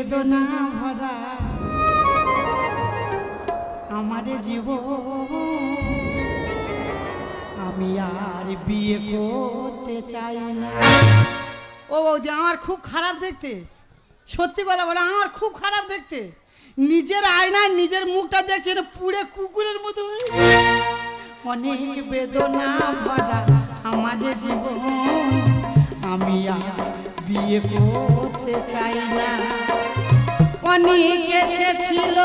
বেদনা ভরা আমার জীবন, আমি আর বিয়ে করতে চাই না। ও বৌদি, আমার খুব খারাপ দেখতে, সত্যি কথা বলে আমার খুব খারাপ দেখতে। নিজের আয়নায় নিজের মুখটা দেখছে না, পুড়ে কুকুরের মতো। অনেক বেদনা ভরা আমাদের জীবন, আমি আর বিয়ে করতে চাই না। অনেক এসেছিল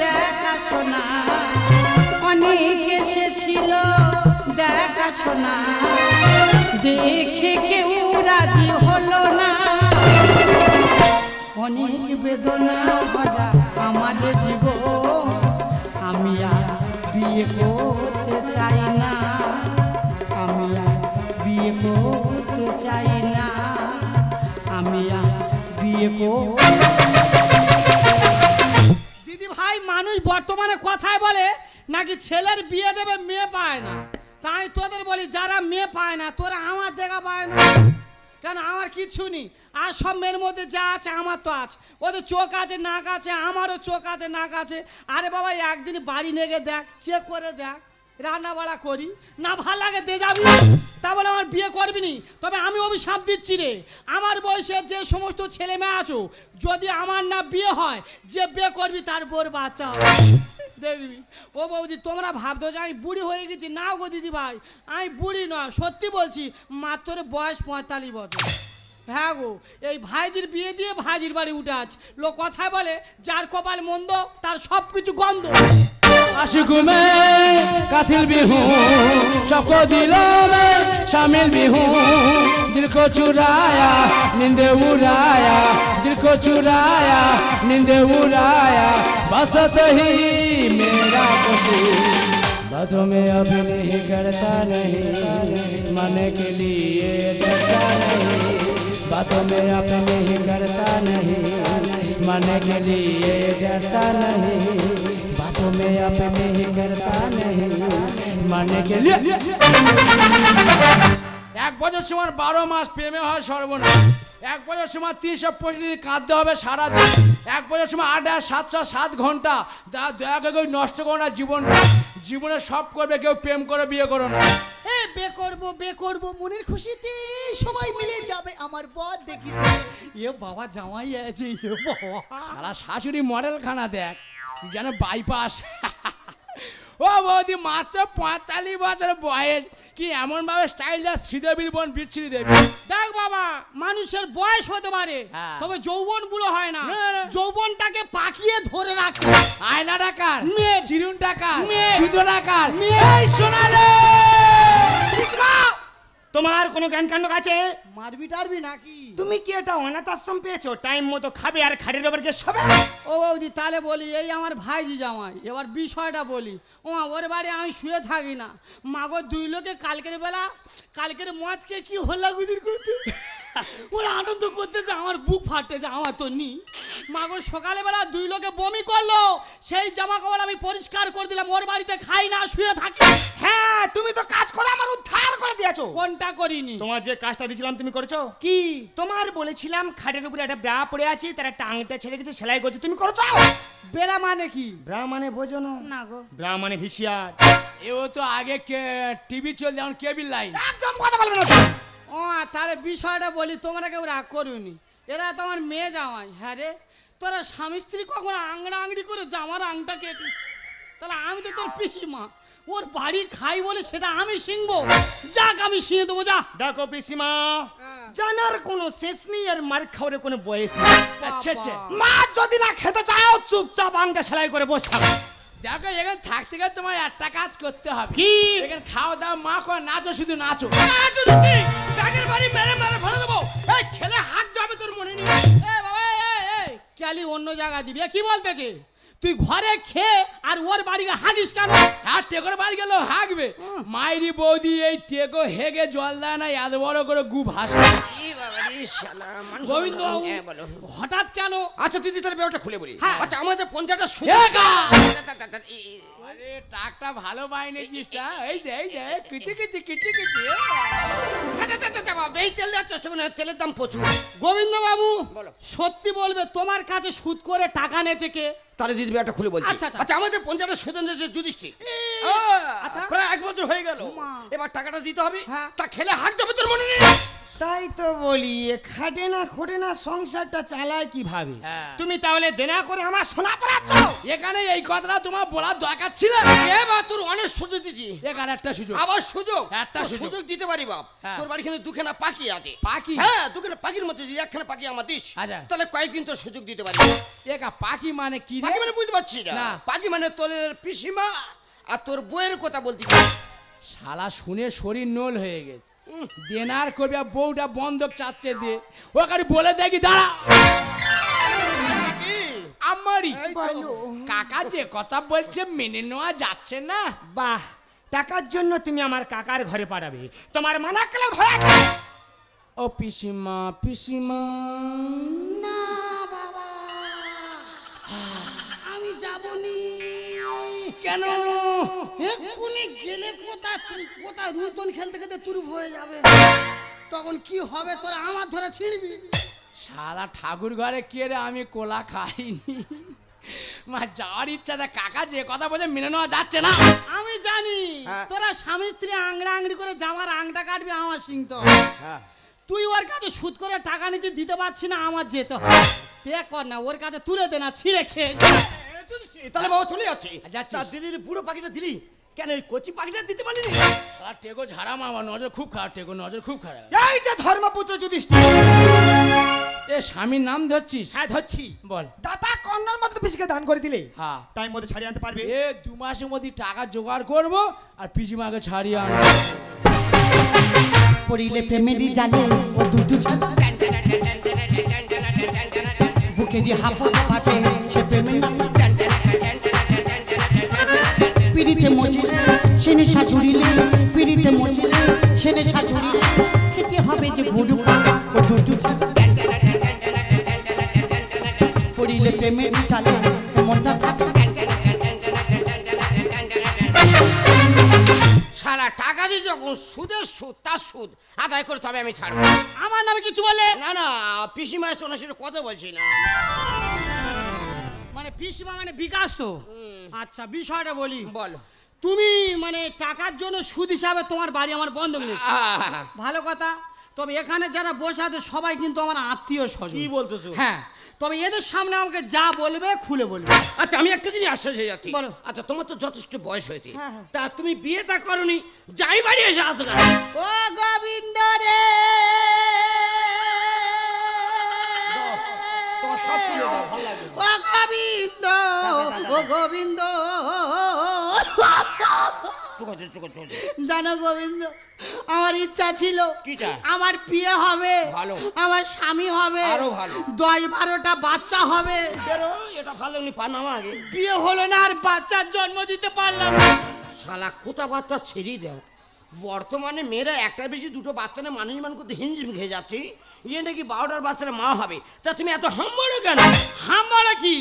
দেখাশোনা, অনেক এসেছিল দেখাশোনা, দেখে কেউ রাজি হলো না। অনেক বেদনা ভরা আমাদের জীবন, আমি আর বিয়ে করতে চাই না, আমি আর বিয়ে করতে চাই না, আমি আর বিয়ে দিদি ভাই, মানুষ বর্তমানে কথায় বলে নাকি ছেলের বিয়ে দেবে মেয়ে পায় না। তাই তোদের বলি, যারা মেয়ে পায় না তোরা আমার দেখা পায় না কেন? আমার কিচ্ছু নেই, আর সব মেয়ের মধ্যে যা আছে আমার তো আছে। ওদের চোখ আছে নাক আছে, আমারও চোখ আছে নাক আছে। আরে বাবা, একদিন বাড়ি নেগে দেখ, চেক করে দেখ, রান্না বাড়া করি না, ভাল লাগে দে যাবি, তা বলে আমার বিয়ে করবি নি। তবে আমি অভিশাপ দিচ্ছি রে, আমার বয়সে যে সমস্ত ছেলে মেয়ে আছো, যদি আমার না বিয়ে হয়, যে বিয়ে করবি তার বোর বাচ্চা দেখবি। ও বৌদি, তোমরা ভাবতো যে আমি বুড়ি হয়ে গেছি, না গো দিদি ভাই, আমি বুড়ি নয়, সত্যি বলছি, মাত্র বয়স 45 বছর। হ্যাঁ গো, এই ভাইজির বিয়ে দিয়ে ভাইজির বাড়ি উঠে আছ। লোক কথায় বলে যার কপাল মন্দ তার সব কিছু গন্ধ। आशिक में कातिल भी हूँ, सबको दिलों में शामिल भी हूँ। दिल को चुराया नींद उड़ाया, दिल को चुराया नींद उड़ाया, बस ही मेरा कसूर। बातों में अब नहीं करता नहीं, मानने के लिए डरता नहीं। बातों में अब नहीं करता नहीं, मानने के लिए डरता नहीं। बातों में अब नहीं करता नहीं, मानने के लिए। एक बছর সময় 12 মাস প্রেমে হয় সর্বনাশ। এক বছর সময় 365 দিন কাঁদতে হবে সারা দিন। এক বছর সময় 8,707 ঘন্টা। দয়া করে নষ্ট করো না জীবনটা। জীবনে সব করবে, কেউ প্রেম করে বিয়ে করো না। বে করবো মনের খুশিতে, সবাই মিলে যাবে আমার বর দেখিতে। এ বাবা, জামাই আছে, এ বাবা, সারা শাশুড়ি মডেল খানা দেখ যেন বাইপাস। ও বৌদি, মাত্র 45 বছর বয়স, কি এমন ভাবে স্টাইল দেয়, শ্রীদেবীর বোন বিচ্ছিরি দেবী। দেখ বাবা, মানুষের বয়স হতে পারে, তবে যৌবন বুড়ো হয় না। যৌবনটাকে পাকিয়ে ধরে রাখে। আয়না টাকার, মেয়ে, চিরুন টাকার, মেয়ে, জুতো টাকার, মেয়ে। এই সোনালে তোমার কোনো জ্ঞান কাণ্ড আছে? মারবি টারবি নাকি? তুমি কি এটা অনাথ আশ্রম পেয়েছো? টাইম মতো খাবে আর খাটের ওপর গিয়ে শোবে। ও বৌদি, তাহলে বলি, এই আমার ভাইজি জামাই, এবার বিষয়টা বলি। ও মা, ওর বাড়ি আমি শুয়ে থাকি না। মাগো, দুই লোকে কালকের বেলা, কালকের মদকে কি হল্লা গুজির করতে, ওরা আনন্দ করতেছে, আমার বুক ফাটতেছে, আমার তো নি। মাগো, সকালবেলা দুই লোকে বমি করলো, সেই জামা কাপড় আমি পরিষ্কার করে দিলাম। ওর বাড়িতে খাই না, শুয়ে থাকি। হ্যাঁ, তুমি তো কাজ করে আমার উদ্ধার করে দিয়েছো। কোনটা করিনি? তোমার যে কাজটা দিয়েছিলাম তুমি করেছো কি? তোমার বলেছিলাম খাটের উপরে একটা ব্রা পড়ে আছে, তার একটা আংটা ছেড়ে গেছে, সেলাই করতে, তুমি করেছো? বেড়া মানে কি? ব্রা মানে বোঝো না? না গো। ব্রা মানে ভিসিয়ার। এও তো আগে টিভি চল, যেমন কেবিল লাইন। একদম কথা বলবে না। ও তাহলে বিষয়টা বলি, তোমরা কেউ রাগ করুনি, এরা তো আমার মেয়ে জামাই। হ্যাঁ রে, তোরা স্বামী স্ত্রী কখনো আংড়া আংড়ি করে জামার আংটা কেটিস? তাহলে আমি তো তোর পিসিমা, ওর বাড়ি খাই বলে সেটা আমি শিখবো। যাক, আমি শিখে দেবো, যা। দেখো পিসিমা, জানার কোনো শেষ নেই আর মার খাওয়ার কোনো বয়স নেই। আচ্ছা আচ্ছা, মা যদি না খেতে চাও, চুপচাপ আংটা সেলাই করে বসে থাকো। দেখো, এখানে থাকতে গেলে তোমার একটা কাজ করতে হবে। কি? এখানে খাওয়া দাওয়া মা করে, নাচো, শুধু নাচো। টাকের বাড়ি মেরে মেরে ফেলে দেবো। এই খেলে হাত যাবে, তোর মনে নেই? বাবা, ক্যালি অন্য জায়গা দিবি। কি বলতেছে? তুই ঘরে খেয়ে আর ওর বাড়ি হাগিস কেন? আর টেকোর বাড়ি গেল হাগবে। মাইরি বৌদি এই টেকো হেগে জল দেয় না, এত বড় করে গু ভাসে। গোবিন্দ, হঠাৎ কেন? আচ্ছা দিদি, তাহলে ব্যাপারটা খুলে বলি। হ্যাঁ। আচ্ছা, আমাদের 50টা আরে টাকটা ভালো বাইনেছিস তা এই যে কিটি কিটি কিটি কিটি এই তেল দেওয়ার চেষ্টা করুন, তেলের দাম প্রচুর। গোবিন্দ বাবু বলো। সত্যি বলবে তোমার কাছে সুদ করে টাকা নেছে কে? তাহলে দিদি একটা খুলে বলছি। আচ্ছা, আচ্ছা। আচ্ছা, আমাদের পঞ্চায়েত সুদন যুধিষ্ঠির। আচ্ছা। প্রায় 1 বছর হয়ে গেল। মা। এবার টাকাটা দিতে হবে। হ্যাঁ। তা খেলে হাত দেবে তোর মনে নেই? তাই তো বলি এ খাটে না খোটে না সংসারটা চালায় কিভাবে? হ্যাঁ। তুমি তাহলে দেনা করে আমার সোনা পড়াচ্ছ? এখানে এই কথাটা তোমার বলার দরকার ছিল। এবার তোর অনেক সুযোগ দিচ্ছি। এখানে একটা সুযোগ। আবার সুযোগ? একটা তোর সুযোগ। সুযোগ দিতে পারি বাপ। হ্যাঁ। তোর বাড়ি কিন্তু দুখানা পাখি আছে। পাখি? হ্যাঁ, দুখানা পাখির মধ্যে যদি একখানা পাখি আমার দিস, আচ্ছা। তাহলে কয়েকদিন তোর সুযোগ দিতে পারি। একা পাখি মানে কি রে? পাখি মানে বুঝতে পারছি না। না। পাখি মানে তোর পিসিমা আর তোর বইয়ের কথা বলতে। শালা শুনে শরীর নোল হয়ে গেছে। দেনার করবে আর বউটা বন্ধক চাচ্ছে দিয়ে ওখানে বলে দেখি দাঁড়া আমারই কাকা যে কথা বলছে মেনে নেওয়া যাচ্ছে না। বাহ, টাকার জন্য তুমি আমার কাকার ঘরে পাঠাবে? তোমার মানা কালে ভয় আছে? ও পিসিমা পিসিমা না বাবা, আমি যাবনি। কেন? এক্ষুনি গেলে কোথায় রুতন খেলতে খেলতে তুরুপ হয়ে যাবে, তখন কি হবে তোরা আমার ধরে ছিড়বি। শালা ঠাকুর ঘরে কে রে, আমি কোলা খাইনি। মা যাওয়ার ইচ্ছা, কাকা যে কথা বলে মেনে নেওয়া যাচ্ছে না। আমি জানি হ্যাঁ। তোরা স্বামী স্ত্রী আংড়া আংড়ি করে জামার আংটা কাটবি, আমার সিংহ। হ্যাঁ। তুই ওর কাছে সুদ করে টাকা নিচে দিতে পারছি না, আমার যেতে হয়। তে কর না, ওর কাছে তুলে দে না, ছিঁড়ে খেয়ে। তাহলে বাবা চলে যাচ্ছে। যাচ্ছিস? তা দিদির বুড়ো পাখিটা দিলি কেন? ওই কচি পাখিটা দিতে পারলি? শালা টেকো ঝাড়া মামা, নজর খুব খারাপ, টেকো নজর খুব খারাপ। এই যে ধর্মপুত্র যুধিষ্ঠির। এ স্বামীর নাম ধরছিস? হ্যাঁ ধরছি। বল। দাতা কন্যার মধ্যে পিসিকে দান করে দিলে হ্যাঁ। টাইম মধ্যে ছাড়িয়ে আনতে পারবে? এ 2 মাসের মধ্যে টাকা জোগাড় করবো আর পিসিমাকে ছাড়িয়ে আনবো। পড়িলে প্রেমেরই জালে ও দুটো ছেলে বুকে দিয়ে হাফত আছে, সে প্রেমের নাম পিড়িতে মজিলে সে নেশা ঝুড়িলে, পিড়িতে মজিলে সে নেশা ঝুড়িলে, খেতে হবে যে গুরু পাকা ও দুটো ছেলে পড়িলে প্রেমেরই জালে মনটা থাকে। সারা টাকা দিয়ে যখন সুদের সুদ তার সুদ আদায় করতে হবে, আমি ছাড়বো। আমার নামে কিছু বলে না না, পিসিমা ওনার সাথে কথা বলছি না। মানে পিসিমা মানে বিকাশ তো। আচ্ছা, বিষয়টা বলি। বল। তুমি মানে টাকার জন্য সুদ হিসাবে তোমার বাড়ি আমার বন্ধক নিয়েছে, ভালো কথা। তবে এখানে যারা বসে আছে সবাই কিন্তু আমার আত্মীয় স্বজন। কি বলতেছো? হ্যাঁ, তবে এদের সামনে আমাকে যা বলবে খুলে বলবে। আচ্ছা, আমি একটা জিনিস আশ্চর্য হয়ে যাচ্ছি। বলো। আচ্ছা, তোমার তো যথেষ্ট বয়স হয়েছে, হ্যাঁ, হ্যাঁ। তা তুমি বিয়েটা করনি, যাই বাড়ি এসে আসো কেন? ও গোবিন্দ রে, তোমার সব তুলে দাও, ভালো লাগবে। ও গোবিন্দ, ও গোবিন্দ। জানো গোবিন্দ, আমার ইচ্ছা ছিল কিটা? আমার বিয়ে হবে, ভালো। আমার স্বামী হবে, আরো ভালো। 10-12টা বাচ্চা হবে। বেরো, এটা ভালো নি পানামা আগে। বিয়ে হলো না, আর বাচ্চার জন্ম দিতে পারলাম না। শালা কোথা বাচ্চা ছেড়েই দেয়। বর্তমানে মেয়েরা একটার বেশি দুটো বাচ্চা না মানুষ মান করতে হিমঝিম খেয়ে যাচ্ছে। ইয়ে নাকি 12টার বাচ্চারা মা হবে, তা তুমি এত হাম্বড়ো কেন? হামবাড়া কি,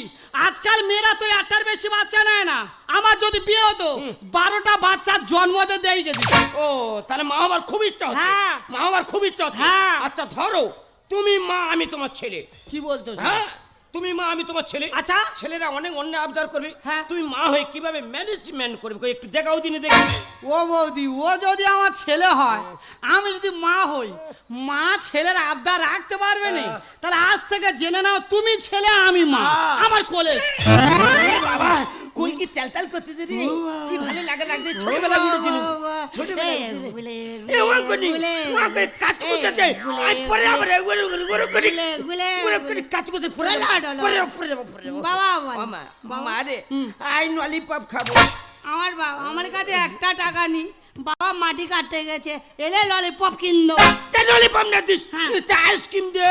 আজকাল মেয়েরা তো একটার বেশি বাচ্চা নেয় না। আমার যদি বিয়ে হতো 12টা বাচ্চার জন্ম দেই গেছি। ও, তাহলে মা হবার খুব ইচ্ছা হচ্ছে? হ্যাঁ। মা হবার খুব ইচ্ছা হচ্ছে? হ্যাঁ। আচ্ছা ধরো তুমি মা, আমি তোমার ছেলে। কি বলতো? হ্যাঁ, তুমি মা, আমি তোমার ছেলে। আচ্ছা। ছেলেরা অনেক অন্য আবদার করবে। হ্যাঁ। তুমি মা হয়ে কিভাবে ম্যানেজমেন্ট করবে একটু দেখাও দিনে দেখি। ও বৌদি, ও যদি আমার ছেলে হয়, আমি যদি মা হই, মা ছেলের আবদার রাখতে পারবে না। তাহলে আজ থেকে জেনে নাও, তুমি ছেলে আমি মা, আমার কোলে। বাবা, কুল কি তেলতেল করতেছে রে, কি ভালো লাগে লাগছে। ছোটবেলা ঘুরেছিল, ছোটবেলা এ ওয়া করি ওয়া করে কাজ করতেছে। আই পরে আবার ওরে ওরে করে ওরে করে কাজ করতে পরে পরে বাবা, মা রে, আই ললিপপ খাবো। আমার বাবা, আমার কাছে একটা টাকা নেই। বাবা মাটি কাটতে গেছে, এলে ললিপপ কিনবো। তে ললিপপ না দিস, হ্যাঁ। তে আইসক্রিম দে।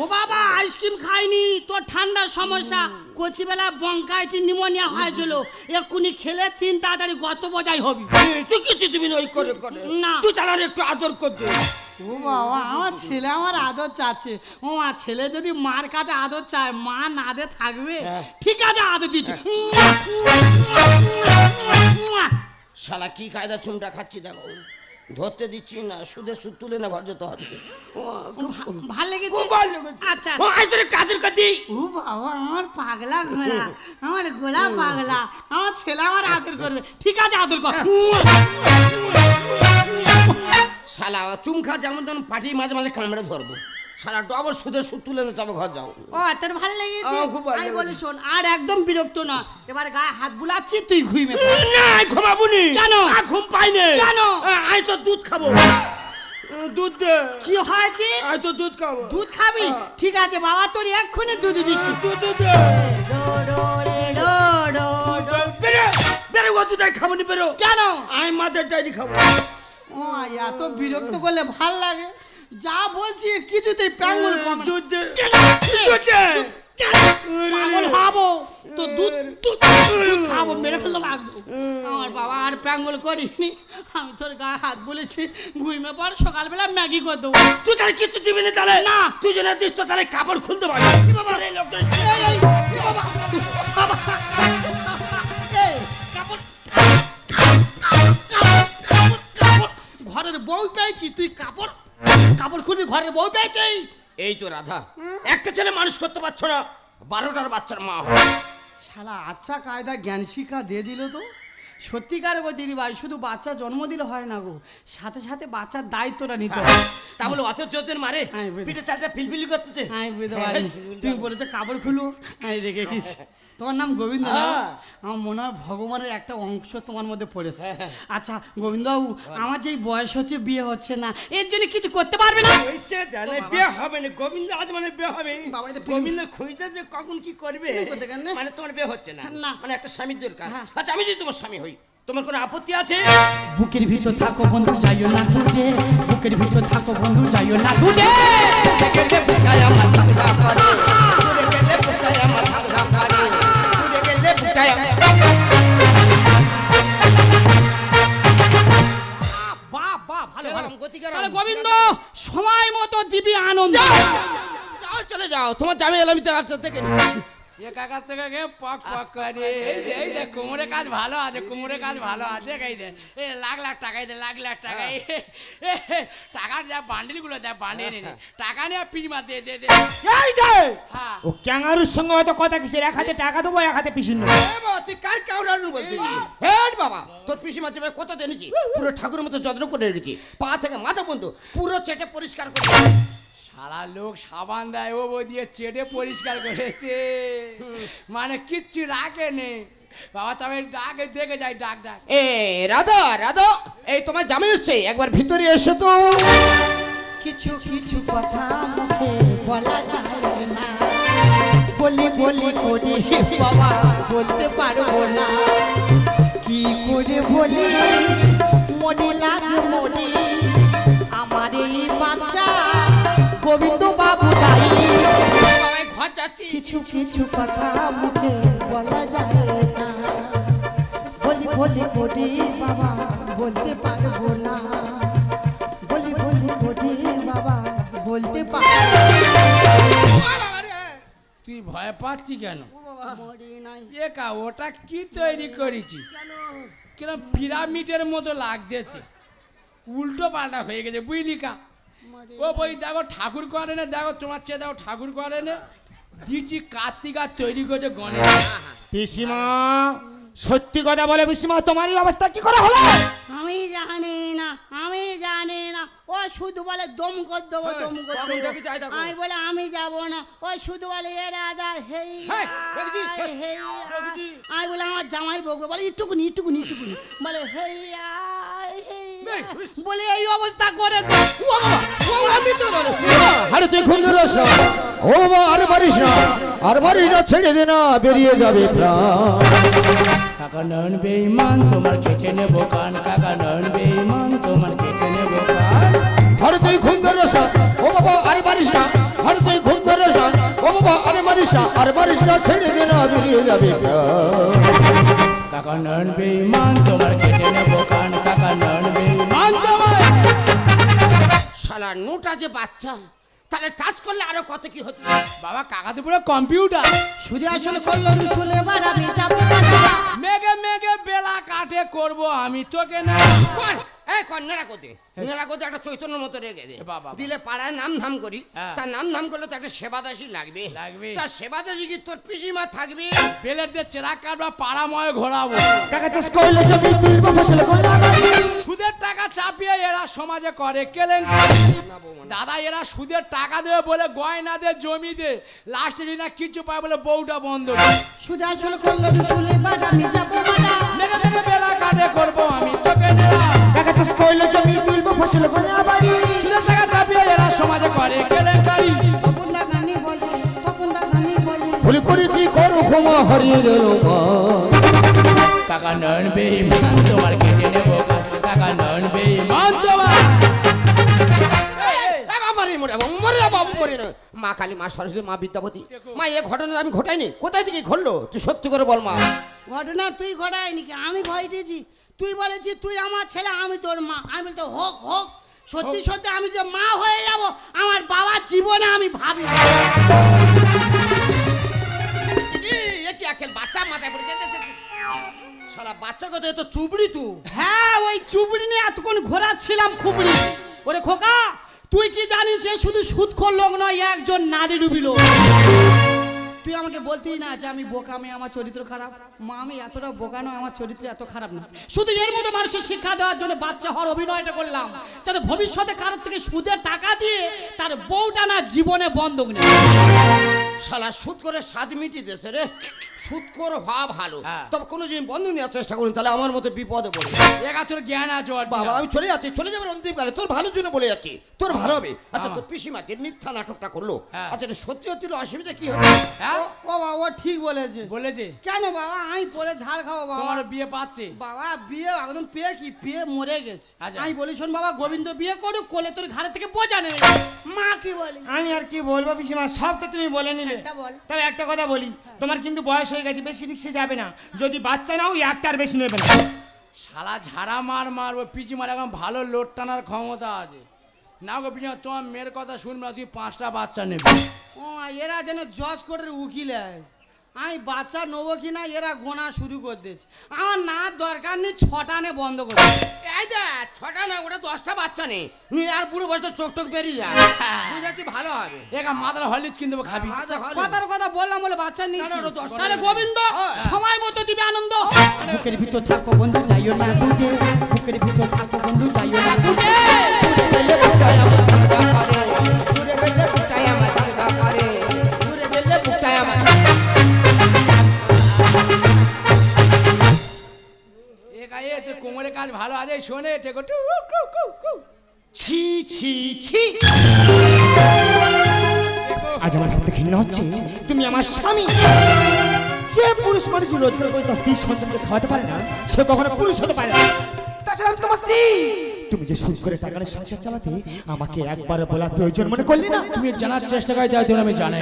ও বাবা, আইসক্রিম খাইনি, তোর ঠান্ডার সমস্যা। কচিবেলা বঙ্কাইটি নিউমোনিয়া হয়েছিল, এক্ষুনি খেলে 3 তাড়াতাড়ি গত বোঝাই হবি। তুই কিছু দিবি না ওই করে করে। না। তুই চালার একটু আদর করতে। ও বাবা, আমার ছেলে আমার আদর চাচ্ছে। ও মা, ছেলে যদি মার কাছে আদর চায়, মা না দে থাকবে? ঠিক আছে, আদর দিচ্ছি। শালা কি কায়দা চুমটা খাচ্ছি দেখো, ধরতে দিচ্ছি না, সুদের সুদ তুলে না ঘর যেতে হবে। ভাল লেগেছে? খুব ভালো লেগেছে। আচ্ছা। ও আইসরে কাদের কাদি। ও বাবা, আমার পাগলা ঘোড়া, আমার গোলা পাগলা, আমার ছেলে আমার আদর করবে। ঠিক আছে, আদর কর। শালা চুম খা যেমন তেমন পাটি মাঝে মাঝে কামড়ে ধরবো। শালা ডবল সুদের সুদ তুলে না তবে ঘর যাও। ও তোর ভালো লেগেছে? আমার খুব ভালো আমি লেগেছে। বলি শোন, আর একদম বিরক্ত না, এবার গায়ে হাত বুলাচ্ছি, তুই ঘুমিয়ে পড়। না ঘুমাবুনি। কেন? ঘুম পাইনি। কেন? আই তো দুধ খাবো। দুধ দে। কি হয়েছে? আই তো দুধ খাবো। দুধ খাবি? ঠিক আছে বাবা, তোর এক্ষুনি দুধ দিচ্ছি। দুধ দে। বেরো বেরো, ও দুধ খাবো নি, বেরো। কেন? আমি মাদের ডাইরি খাবো। ও এত বিরক্ত করলে ভাল লাগে? যা বলছি কিছুতেই প্যাঙ্গল কমে না। দুধ দে। কেন? দুধ দে। পাগল খাবো তো দুধ দুধ দুধ খাবো, মেরে ফেলতে লাগবো। আমার বাবা আর প্যাঙ্গল করিনি, আমি তোর গায়ে হাত বলেছি, ঘুমিয়ে পর সকালবেলা ম্যাগি করে দেবো। তুই তাহলে কিছু দিবি না তাহলে? না। তুই যেন দিস তো তাহলে কাপড় খুলতে পারবি। বাবা রে লোকজন। এই, এই, এই বাবা, বাবা, এই, কাপড়, কাপড়, ঘরের বউ পেয়েছি, তুই কাপড় কাপড় খুলবি? ঘরের বউ পেয়েছি। এই তো রাধা, একটা ছেলে মানুষ করতে পারছো না, 12টার বাচ্চার মা হয়। শালা আচ্ছা কায়দা জ্ঞান শিক্ষা দিয়ে দিল তো। সত্যিকার গো দিদি ভাই, শুধু বাচ্চা জন্ম দিলে হয় না গো, সাথে সাথে বাচ্চার দায়িত্বটা নিতে হবে। তা বলে অত জোর মারে, হ্যাঁ, বুঝি। পিঠে চালটা ফিলফিলি করতেছে। আমি বুঝতে পারি, তুমি বলেছো কাপড় খুলো, আমি রেখে গেছি। তোমার নাম গোবিন্দ না? হ্যাঁ। আমার মনে হয় ভগবানের একটা অংশ তোমার মধ্যে পড়েছে। আচ্ছা গোবিন্দবাবু, আমার যেই বয়স হচ্ছে, বিয়ে হচ্ছে না, এর জন্য কিছু করতে পারবে না? হইছে জানে বিয়ে হবে না, গোবিন্দ আজ মানে বিয়ে হবে। বাবা, এটা গোবিন্দ খুঁজতে যে কখন কি করবে, ফিল্ম করতে কেন? মানে তোমার বিয়ে হচ্ছে না, না। মানে একটা স্বামীর দরকার। হ্যাঁ। আচ্ছা আমি যদি তোমার স্বামী হই, তোমার কোনো আপত্তি আছে? বুকের ভিতর থাকো বন্ধু, যাইও না দূরে, বুকের ভিতর থাকো বন্ধু, যাইও না দূরে। বাহ বাহ, ভালো ভালো। গতিকার তাহলে গোবিন্দ, সময় মতো দিবি আনন্দ। যাও চলে যাও, তোমার জামাই এলাম তো দেখে নি। এ কাকার থেকে গে পক পক করে এই দে কোমরে কাজ ভালো আছে, কোমরে কাজ ভালো আছে, গাই দে এ লাখ লাখ টাকাই দে, লাখ লাখ টাকা। টাকার যা বান্ডিলগুলো দেয়, বান্ডিল নে টাকা নিয়ে পিসমা দে দে দে। এই যে হ্যাঁ ও ক্যাঙ্গারুর সঙ্গে হয়তো কথা কিসের, এক হাতে টাকা দেবো, এক হাতে পিছন নেবো। এ বাবা, তুই কার কাউরানু বলছিস? হেড বাবা, তোর পিসিমা চেপে কত এনেছি, পুরো ঠাকুরের মতো যত্ন করে রেখেছি, পা থেকে মাথা পর্যন্ত পুরো চেটে পরিষ্কার করে। সারা লোক সাবান দেয়, ও দিয়ে চেটে পরিষ্কার করেছে, মানে কিচ্ছু রাখে নে। বাবা তবে ডাকে দেখে যাই, ডাক ডাক। এ রাধা রাধা, এই তোমার জামাই এসছে, একবার ভিতরে এসো তো। কিছু কিছু কথা মুখে বলা যায় না, বলি বলি করে বাবা বলতে পারবো না, কি করে বলি মনি লাজ মনি, আমার এই বাচ্চা গোবিন্দ বাবু দাই। বাবা ঘর যাচ্ছি। কিছু কিছু কথা মুখে বলা যায় না, বলি বলি করে বাবা বলতে পারবো না, বলি বলি করে বাবা বলতে পারবো তুই ভয় পাচ্ছি কেন? মরি নাই। এ কা ওটা কি তৈরি করেছি, কিরম পিরামিডের মতো লাগতেছে, উল্টো পাল্টা হয়ে গেছে, বুঝলি কা? ও বই দেখো ঠাকুর করে না, দেখো তোমার চেয়ে দেখো ঠাকুর করে না, দিচ্ছি কার্তিকা তৈরি করেছে গণেশ। পিসিমা সত্যি কথা বলে, পিসিমা তোমারই অবস্থা কি করে হলো? আমি জানি না, আমি জানি না, ও শুধু বলে দম কর দেবো, দম কর কখন দেবো। থেকে যাই দেখো। আমি বলে আমি যাব না, ও শুধু বলে এ দাদা হেই হেই, দেখেছিস? আয়, হেই আয়। আমি বলে আমার জামাই বকবে, বলে ইটুকুনি ইটুকুনি ইটুকুনি, বলে হেই আয়, হেই আয়। বলে এই অবস্থা করেছে। আরে তুই খুন রস ও বাবা, আর মারিস না, আর মারিস না, ছেড়ে দে না, বেরিয়ে যাবে প্রাণ। কাকা নয়ন বেঈমান, তোমার কেটে নেবো কান, কাকা নয়ন বেঈমান, তোমার কেটে নেবো কান। আরে তুই খুন রস ও বাবা, আর মারিস না, আরে তুই খুন রস ও বাবা, আর মারিস না, আর মারিস না, ছেড়ে দে না, বেরিয়ে যাবে প্রাণ। কাকা নয়ন বেঈমান, তোমার কেটে নেবো কান, কাকা নয়ন বেঈমান তোমার। শালা নোটা যে বাচ্চা, তাহলে টাচ করলে আরো কত কি হতো। বাবা কাকাতে পুরো কম্পিউটার। শুধু আসলে করলো রসুল এবার আমি যাবো বাটা। মেঘে মেঘে বেলা কাটে করব আমি তোকে না। কর, এই কর নেড়াকোতে নেড়াকোতে একটা চৈতন্য মতো রেখে দে। বাবা। দিলে পাড়ায় নাম ধাম করি, হ্যাঁ। তার নাম ধাম করলে তো একটা সেবাদাসী লাগবে। লাগবে। তার সেবাদাসী কি তোর পিসিমা থাকবে? বেলের দিয়ে চেরাক কাটবা পাড়াময় ঘোরাবো। টাকা চাষ করলে জমি তুলবো ফসল করলাম আমি। সুদের টাকা চাপিয়ে এরা সমাজে করে কেলেঙ্কারি। দাদা এরা সুদের টাকা দেবে বলে গয়না দে জমি দে, লাস্টে যদি না কিছু পায় বলে বউটা বন্ধ করে। শুধু আসলে করলো রসুল এবার আমি যাবো বাটা। মেঘে মেঘে বেলা কাটে করব আমি তোকে না। টাকা চাষ করলে জমি তুলবো ফসল করলাম আমি। সুদের টাকা চাপিয়ে এরা সমাজে করে কেলেঙ্কারি। তপন দা গানি বলে, তপন দা গানি বলে। ভুল করেছি করো ক্ষমা হারিয়ে গেল মা। টাকা নন বেঈমান তোমার কেটে নেবো গাছ। টাকা নন বেঈমান তোমার। মা কালী, মা সরস্বতী, মা বিদ্যাপতি, মা এ ঘটনা আমি ঘটাইনি, কোথায় থেকে ঘটলো তুই সত্যি করে বল মা। ঘটনা তুই ঘটায়নি কি, আমি ভয় দিয়েছি। তুই বলেছি তুই আমার ছেলে, আমি তোর মা। আমি বলতে হোক হোক, সত্যি সত্যি আমি যে মা হয়ে যাব আমার বাবা জীবনে আমি ভাবি। বাচ্চা মাথায় পড়ে সারা বাচ্চা কথা তো চুবড়ি তু। হ্যাঁ, ওই চুবড়ি নিয়ে এতক্ষণ ঘোরাচ্ছিলাম খুবড়ি। ওরে খোকা, তুই কি জানিস সে শুধু সুদখোর লোক নয়, একজন নারী রুবি লোক। তুই আমাকে বলতেই না যে আমি বোকা, আমি আমার চরিত্র খারাপ। মা আমি এতটা বোকা নয়, আমার চরিত্র এত খারাপ না। শুধু এর মতো মানুষের শিক্ষা দেওয়ার জন্য বাচ্চা হওয়ার অভিনয়টা করলাম, যাতে ভবিষ্যতে কারোর থেকে সুদের টাকা দিয়ে তার বউটা না জীবনে বন্ধক নেই। শালা সুদ করে স্বাদ মিটিয়ে দিয়েছে রে। সুদ করে হওয়া ভালো, হ্যাঁ। তবে কোনো দিন বন্ধ নেওয়ার চেষ্টা করুন, তাহলে আমার মতো বিপদে পড়ে। একা তোর জ্ঞান আছে ওর বাবা আমি চলে যাচ্ছি, চলে যাবে অন্তিমকালে, তোর ভালোর জন্য বলে যাচ্ছি, তোর ভালো হবে। আচ্ছা তোর পিসিমা যে মিথ্যা নাটকটা করলো, হ্যাঁ। আচ্ছা এটা সত্যি সত্যি অসুবিধা কি হচ্ছে? হ্যাঁ ও বাবা, ও ঠিক বলেছে। বলেছে কেন বাবা আমি পরে ঝাড় খাবো বাবা? তোমার বিয়ে পাচ্ছে। বাবা বিয়ে একদম পেয়ে কি পেয়ে মরে গেছে। আচ্ছা। আমি বলি শোন বাবা, গোবিন্দ বিয়ে করুক, কোলে তোর ঘাড়ে থেকে বোঝা নেবে। মা কি বলি? আমি আর কি বলবো পিসিমা, সব তো তুমি বলে নিলে। একটা বল। তবে একটা কথা বলি, তোমার কিন্তু বয়স হয়ে গেছে, বেশি রিক্সে যাবে না। যদি বাচ্চা নাও একটার বেশি নেবে না। শালা ঝাড়া মার ওই পিচি মার এখন ভালো লোড টানার ক্ষমতা আছে। না গো পিচি তোমার মেয়ের কথা শুনবে না, তুই 5টা বাচ্চা নেবে। ও এরা যেন জজ কোর্টের উকিল হয়। আমি বাচ্চা নেবো কি না এরা গোনা শুরু করে দিয়েছে। আমার না দরকার নেই, 6টা নে বন্ধ করে দে। এই দেখ 6টা না, ওটা 10টা বাচ্চা নেই, নিয়ে আর বুড়ো বয়সে চোখ টোক বেরিয়ে যায়, বুঝেছি ভালো হবে। একা মাথার হলিচ কিনতে হবে, খাবি। আচ্ছা, ভালো। কথার কথা বললাম বলে বাচ্চা নিচ্ছি। না, না, ওটা 10টা তাহলে নেবে। গোবিন্দ হ্যাঁ। সময় মতো দিবে আনন্দ। বুকের ভিতর থাকো বন্ধু, যাইও না দুধে। বুকের ভিতর থাকো বন্ধু, যাইও না দুধে। একা তোর কোমরের কাজ ভালো আছে, শোনে টেকো টু। ছি ছি ছি, আজ আমার ভাবতে ঘৃণা হচ্ছে, তুমি আমার স্বামী। যে পুরুষ মানুষ রোজগার করে তার স্ত্রীর সন্তানকে খাওয়াতে পারে না, সে কখনো পুরুষ হতে পারে না। তাছাড়া আমি তোমার স্ত্রী। তুমি যে সুদ করে টাকা নিয়ে সংসার চালাতে আমাকে একবার বলার প্রয়োজন মনে করলি না? তুমি জানার চেষ্টা করি, তাই তুমি আমি জানি।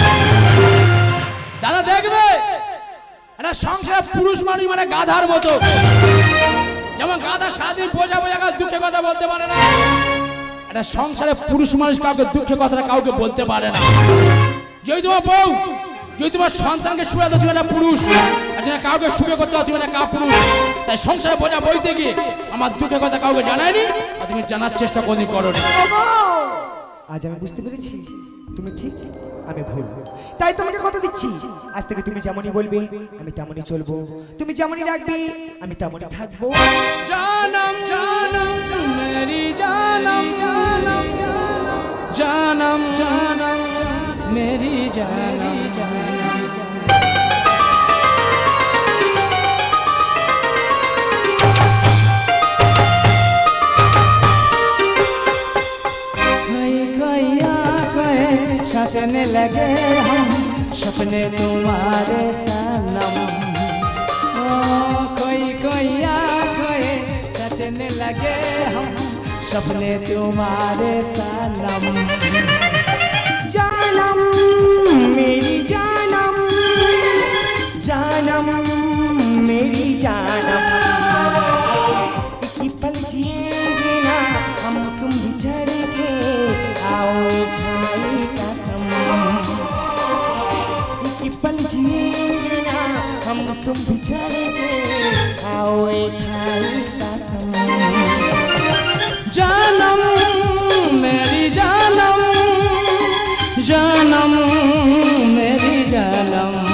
দাদা দেখবে একটা সংসারে পুরুষ মানুষ মানে গাধার মতো। যেমন গাধা সারাদিন বোঝা বোঝা দুঃখে কথা বলতে পারে না, একটা সংসারে পুরুষ মানুষ কাউকে দুঃখের কথাটা কাউকে বলতে পারে না। যদি তোমার বউ, যদি তোমার সন্তানকে সুখে দাও তুমি না পুরুষ, আর যদি কাউকে সুখে করতে হয় তুমি না কাউ পুরুষ। তাই সংসারে বোঝা বইতে গিয়ে আমার দুঃখের কথা কাউকে জানায়নি, আর তুমি জানার চেষ্টা কোনদিন করো না। আজ আমি বুঝতে পেরেছি তুমি ঠিক, আমি ভুল। তাই তোমাকে কথা দিচ্ছি, আজ থেকে তুমি যেমনই বলবে আমি তেমনই চলবো, তুমি যেমনই রাখবে আমি তেমনই থাকবো। জানম জানম মেরি জানম জানম জানম জানম মেরি জানম सचने लगे हम सपने तुम्हारे सनम। ओ कोई आँखें सचने लगे हम सपने तुम्हारे सनम। जानम मेरी जानम, जानम मेरी जानम, एक ही पल जिएंगे ना हम तुम बिछड़ के, छड़ के आओ खाई कसम जानम मेरी जानम जानम मेरी जानम